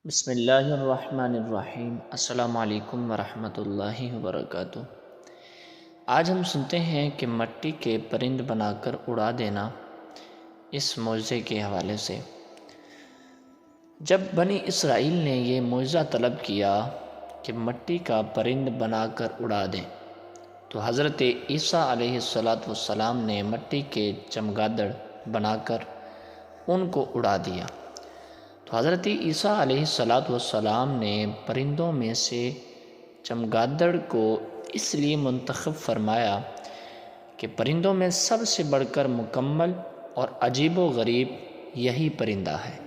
بسم اللہ الرحمن الرحیم۔ السلام علیکم ورحمۃ اللہ وبرکاتہ۔ آج ہم سنتے ہیں کہ مٹی کے پرند بنا کر اڑا دینا، اس معجزے کے حوالے سے۔ جب بنی اسرائیل نے یہ معجزہ طلب کیا کہ مٹی کا پرند بنا کر اڑا دیں، تو حضرت عیسیٰ علیہ السلام نے مٹی کے چمگادڑ بنا کر ان کو اڑا دیا۔ تو حضرت عیسیٰ علیہ السلام نے پرندوں میں سے چمگادڑ کو اس لیے منتخب فرمایا کہ پرندوں میں سب سے بڑھ کر مکمل اور عجیب و غریب یہی پرندہ ہے،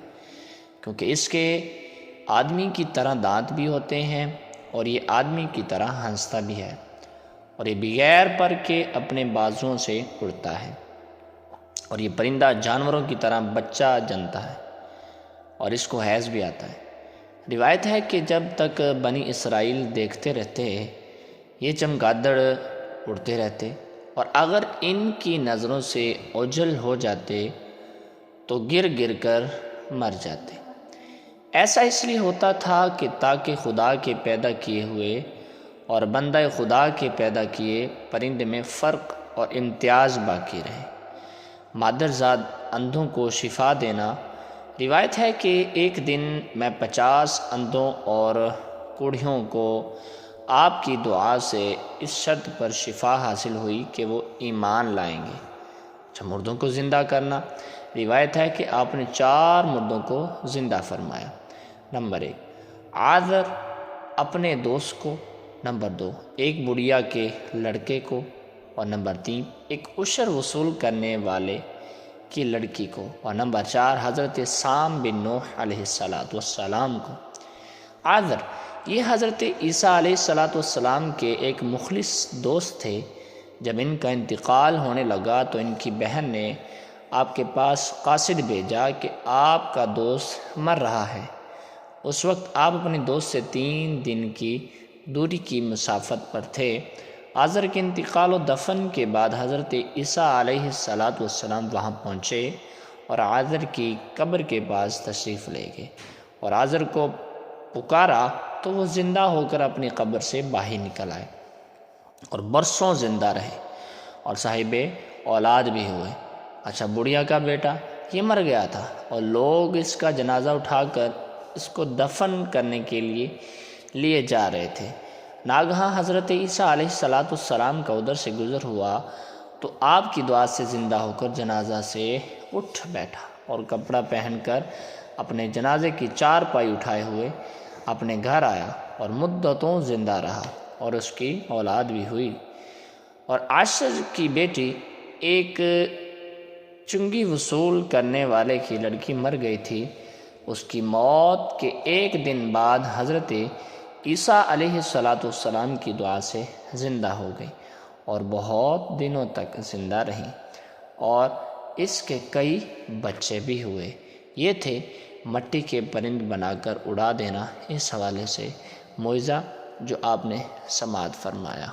کیونکہ اس کے آدمی کی طرح دانت بھی ہوتے ہیں اور یہ آدمی کی طرح ہنستا بھی ہے، اور یہ بغیر پر کے اپنے بازوؤں سے اڑتا ہے، اور یہ پرندہ جانوروں کی طرح بچہ جنتا ہے اور اس کو حیض بھی آتا ہے۔ روایت ہے کہ جب تک بنی اسرائیل دیکھتے رہتے یہ چمگادڑ اڑتے رہتے، اور اگر ان کی نظروں سے اوجھل ہو جاتے تو گر گر کر مر جاتے۔ ایسا اس لیے ہوتا تھا کہ تاکہ خدا کے پیدا کیے ہوئے اور بندہ خدا کے پیدا کیے پرندے میں فرق اور امتیاز باقی رہے۔ مادرزاد اندھوں کو شفا دینا۔ روایت ہے کہ ایک دن میں 50 اندھوں اور کوڑھیوں کو آپ کی دعا سے اس شرط پر شفا حاصل ہوئی کہ وہ ایمان لائیں گے۔ مردوں کو زندہ کرنا۔ روایت ہے کہ آپ نے 4 مردوں کو زندہ فرمایا۔ نمبر 1 عازر اپنے دوست کو، نمبر 2 ایک بڑھیا کے لڑکے کو، اور نمبر 3 ایک عشر وصول کرنے والے کی لڑکی کو، اور نمبر 4 حضرت سام بن نوح علیہ السلام کو۔ عازر یہ حضرت عیسیٰ علیہ السلام کے ایک مخلص دوست تھے۔ جب ان کا انتقال ہونے لگا تو ان کی بہن نے آپ کے پاس قاصد بھیجا کہ آپ کا دوست مر رہا ہے۔ اس وقت آپ اپنے دوست سے 3 دن کی دوری کی مسافت پر تھے۔ عازر کے انتقال و دفن کے بعد حضرت عیسیٰ علیہ السلام وہاں پہنچے اور عازر کی قبر کے پاس تشریف لے گئے، اور عازر کو پکارا تو وہ زندہ ہو کر اپنی قبر سے باہر نکل آئے اور برسوں زندہ رہے اور صاحب اولاد بھی ہوئے۔ بڑھیا کا بیٹا یہ مر گیا تھا اور لوگ اس کا جنازہ اٹھا کر اس کو دفن کرنے کے لیے جا رہے تھے۔ ناگہاں حضرت عیسیٰ علیہ السلام کا ادھر سے گزر ہوا تو آپ کی دعا سے زندہ ہو کر جنازہ سے اٹھ بیٹھا اور کپڑا پہن کر اپنے جنازے کی 4 پائی اٹھائے ہوئے اپنے گھر آیا اور مدتوں زندہ رہا، اور اس کی اولاد بھی ہوئی۔ اور عاشر کی بیٹی ایک چنگی وصول کرنے والے کی لڑکی مر گئی تھی۔ اس کی موت کے 1 دن بعد حضرت عیسیٰ علیہ السلام کی دعا سے زندہ ہو گئی اور بہت دنوں تک زندہ رہیں، اور اس کے کئی بچے بھی ہوئے۔ یہ تھے مٹی کے پرند بنا کر اڑا دینا، اس حوالے سے معجزہ جو آپ نے سماعت فرمایا۔